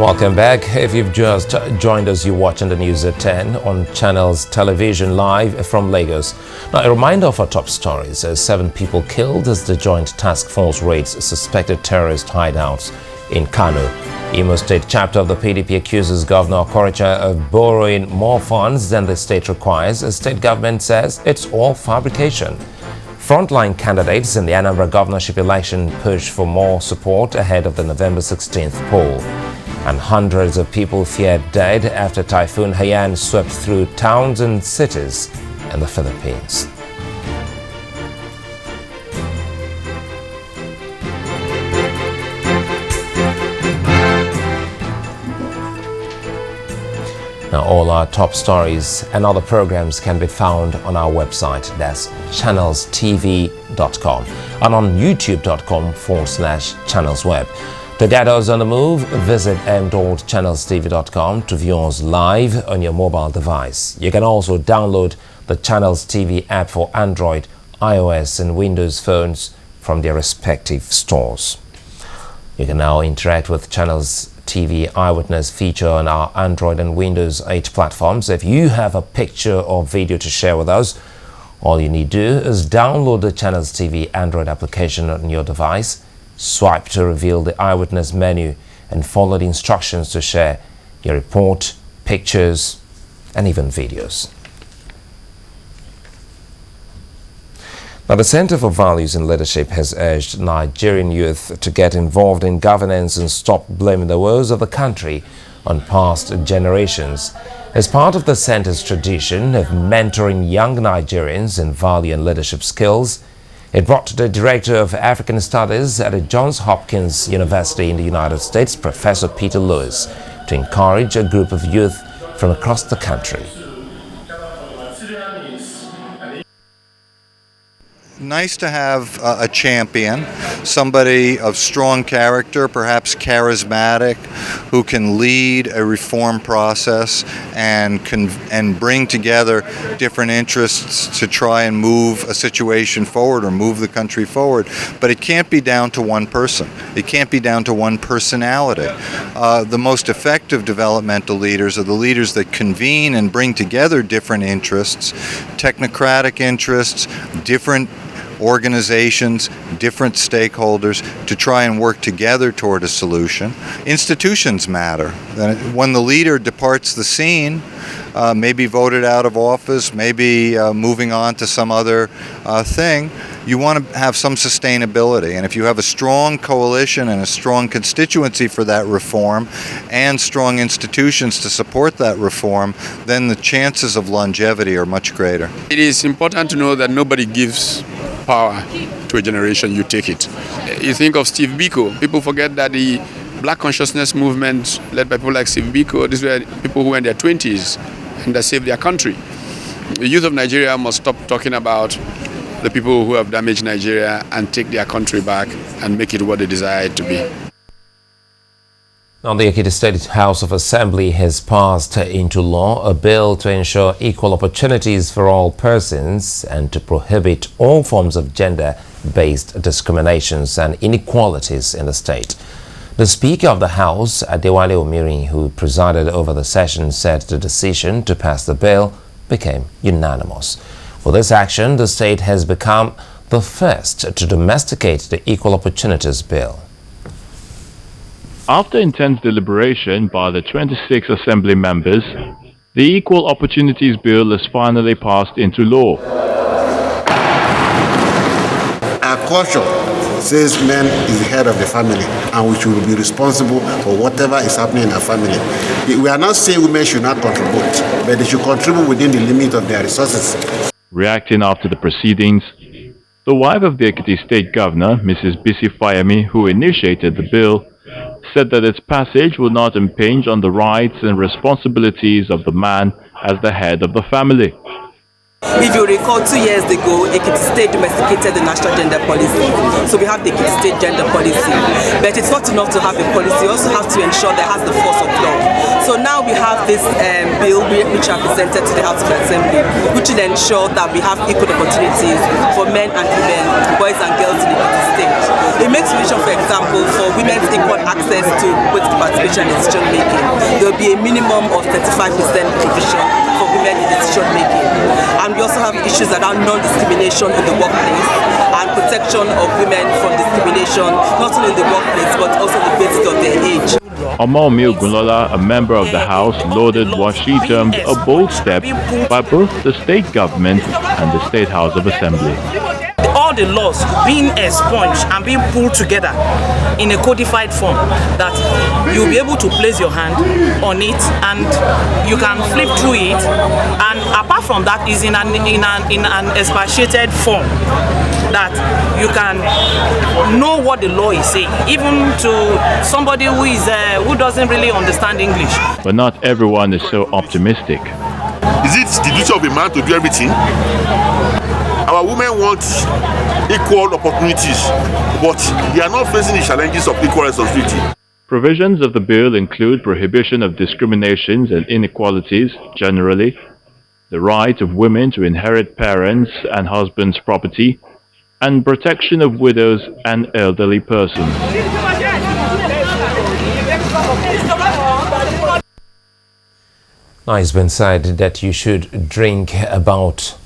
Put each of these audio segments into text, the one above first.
Welcome back. If you've just joined us, you're watching the news at 10 on Channels Television live from Lagos. Now, a reminder of our top stories. 7 people killed as the Joint Task Force raids suspected terrorist hideouts in Kano. Imo State chapter of the PDP accuses Governor Okorocha of borrowing more funds than the state requires. The state government says it's all fabrication. Frontline candidates in the Anambra governorship election push for more support ahead of the November 16th poll. And hundreds of people feared dead after Typhoon Haiyan swept through towns and cities in the Philippines. Now, all our top stories and other programs can be found on our website. That's channelstv.com and on youtube.com/channelsweb. To get us on the move, visit m.channelstv.com to view us live on your mobile device. You can also download the Channels TV app for Android, iOS and Windows phones from their respective stores. You can now interact with Channels TV Eyewitness feature on our Android and Windows 8 platforms. If you have a picture or video to share with us, all you need to do is download the Channels TV Android application on your device, swipe to reveal the Eyewitness menu, and follow the instructions to share your report, pictures, and even videos. Now, the Center for Values and Leadership has urged Nigerian youth to get involved in governance and stop blaming the woes of the country on past generations. As part of the center's tradition of mentoring young Nigerians in value and leadership skills, it brought the Director of African Studies at Johns Hopkins University in the United States, Professor Peter Lewis, to encourage a group of youth from across the country. Nice to have a champion, somebody of strong character, perhaps charismatic, who can lead a reform process and bring together different interests to try and move a situation forward or move the country forward. But it can't be down to one person. It can't be down to one personality. The most effective developmental leaders are the leaders that convene and bring together different interests, technocratic interests, different organizations, different stakeholders to try and work together toward a solution. Institutions matter. When the leader departs the scene, maybe voted out of office, maybe moving on to some other thing, you want to have some sustainability. And if you have a strong coalition and a strong constituency for that reform and strong institutions to support that reform, then the chances of longevity are much greater. It is important to know that nobody gives power to a generation, you take it. You think of Steve Biko, people forget that the Black consciousness movement led by people like Steve Biko, these were people who were in their 20s and that saved their country. The youth of Nigeria must stop talking about the people who have damaged Nigeria and take their country back and make it what they desire it to be. Now, the Ekiti State House of Assembly has passed into law a bill to ensure equal opportunities for all persons and to prohibit all forms of gender-based discriminations and inequalities in the state. The Speaker of the House, Adewale Omiri, who presided over the session, said the decision to pass the bill became unanimous. For this action, the state has become the first to domesticate the Equal Opportunities Bill. After intense deliberation by the 26 Assembly members, the Equal Opportunities Bill is finally passed into law. Our culture says man is the head of the family and we should be responsible for whatever is happening in our family. We are not saying women should not contribute, but they should contribute within the limit of their resources. Reacting after the proceedings, the wife of the Ekiti State Governor, Mrs. Bisi Fayemi, who initiated the bill, said that its passage will not impinge on the rights and responsibilities of the man as the head of the family. If you recall, 2 years ago, Ekiti State domesticated the national gender policy. So we have the Ekiti State gender policy. But it's not enough to have a policy. You also have to ensure that it has the force of law. So now we have this bill which are presented to the House of Assembly, which will ensure that we have equal opportunities for men and women, boys and girls in the Ekiti State. It makes provision, for example, for women's equal access to political participation in decision making. There will be a minimum of 35% provision for women in decision making. And we also have issues around non-discrimination in the workplace and protection of women from discrimination, not only in the workplace but also on the basis of their age. Omomi Ogunlola, a member of the House, lauded what she termed a bold step by both the state government and the State House of Assembly. All the laws being expunged and being pulled together in a codified form that you'll be able to place your hand on it and you can flip through it, and apart from that is in an expatiated form that you can know what the law is saying, even to somebody who doesn't really understand English. But not everyone is so optimistic. Is it the duty of a man to do everything? Our women want equal opportunities, but they are not facing the challenges of equal responsibility. Provisions of the bill include prohibition of discriminations and inequalities generally, the right of women to inherit parents' and husbands' property, and protection of widows and elderly persons. Now, it's been said that you should drink about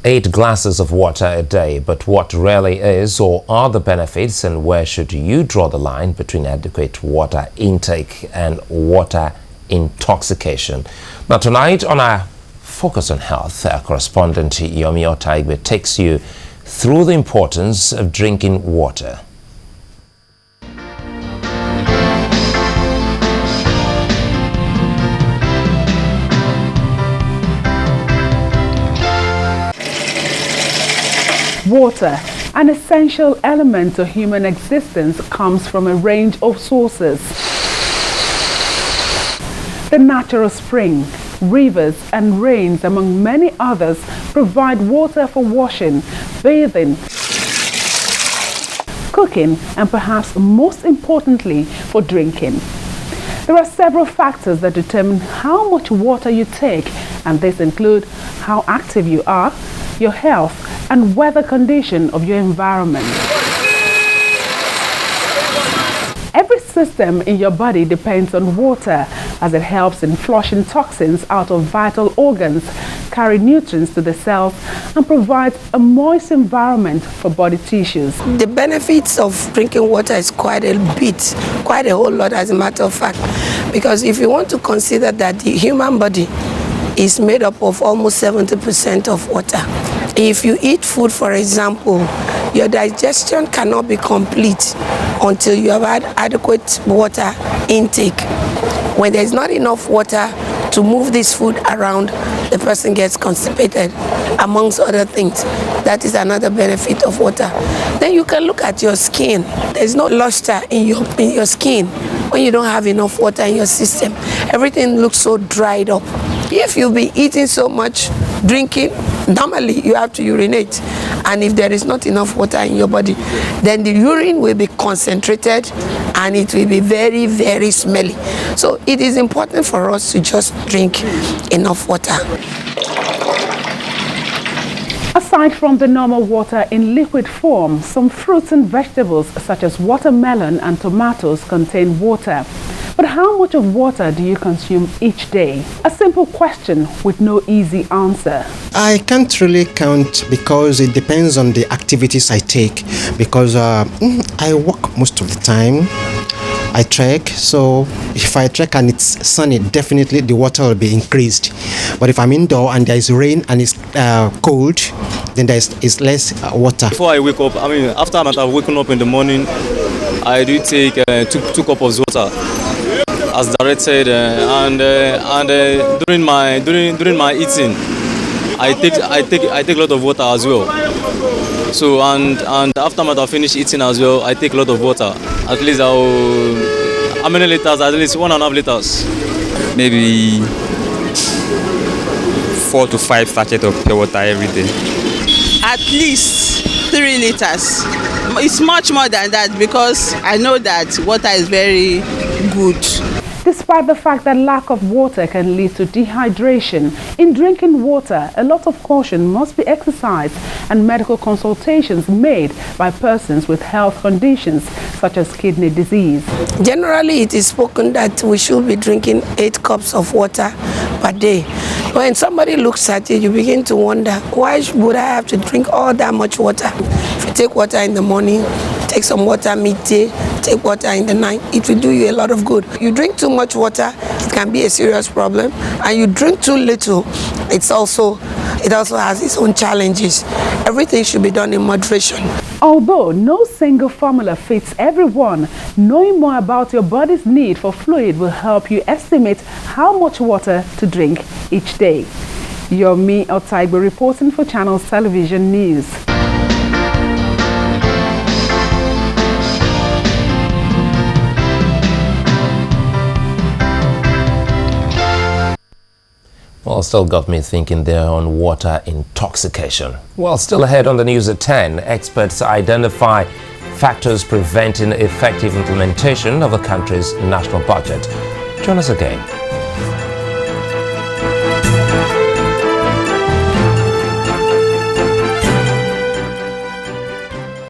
8 glasses of water a day, but what really is or are the benefits, and where should you draw the line between adequate water intake and water intoxication? Now, tonight on our Focus on Health, our correspondent Yomi Otaigbe takes you through the importance of drinking water. Water, an essential element to human existence, comes from a range of sources. The natural spring, rivers and rains, among many others, provide water for washing, bathing, cooking, and perhaps most importantly, for drinking. There are several factors that determine how much water you take, and these include how active you are, your health, and weather condition of your environment. Every system in your body depends on water, as it helps in flushing toxins out of vital organs, carry nutrients to the cells, and provides a moist environment for body tissues. The benefits of drinking water is quite a bit, quite a whole lot as a matter of fact, because if you want to consider that the human body is made up of almost 70% of water. If you eat food, for example, your digestion cannot be complete until you have had adequate water intake. When there's not enough water to move this food around, the person gets constipated, amongst other things. That is another benefit of water. Then you can look at your skin. There's no luster in your skin when you don't have enough water in your system. Everything looks so dried up. If you be eating so much, drinking, normally you have to urinate. And if there is not enough water in your body, then the urine will be concentrated and it will be very, very smelly. So it is important for us to just drink enough water. Aside from the normal water in liquid form, some fruits and vegetables such as watermelon and tomatoes contain water. But how much of water do you consume each day? A simple question with no easy answer. I can't really count because it depends on the activities I take. Because I walk most of the time. I trek, so if I trek and it's sunny, definitely the water will be increased. But if I'm indoor and there is rain and it's cold, then there is less water. Before I wake up, after I've woken up in the morning, I do take 2 cups of water, as directed, and during my eating, I take a lot of water as well. So and after I finish eating as well, I take a lot of water. At least how many liters? At least 1.5 liters. Maybe 4 to 5 sachets of pure water every day. At least 3 liters. It's much more than that because I know that water is very good. Despite the fact that lack of water can lead to dehydration, in drinking water, a lot of caution must be exercised and medical consultations made by persons with health conditions such as kidney disease. Generally, it is spoken that we should be drinking 8 cups of water per day. When somebody looks at it, you begin to wonder, why would I have to drink all that much water? If you take water in the morning, take some water midday, take water in the night, it will do you a lot of good. You drink too much water, it can be a serious problem, and you drink too little, it also has its own challenges. Everything should be done in moderation. Although no single formula fits everyone, knowing more about your body's need for fluid will help you estimate how much water to drink each day. Yomi Otaigbe reporting for Channels Television News. Well, still got me thinking there on water intoxication. Well, still ahead on the news at 10, experts identify factors preventing effective implementation of the country's national budget. Join us again.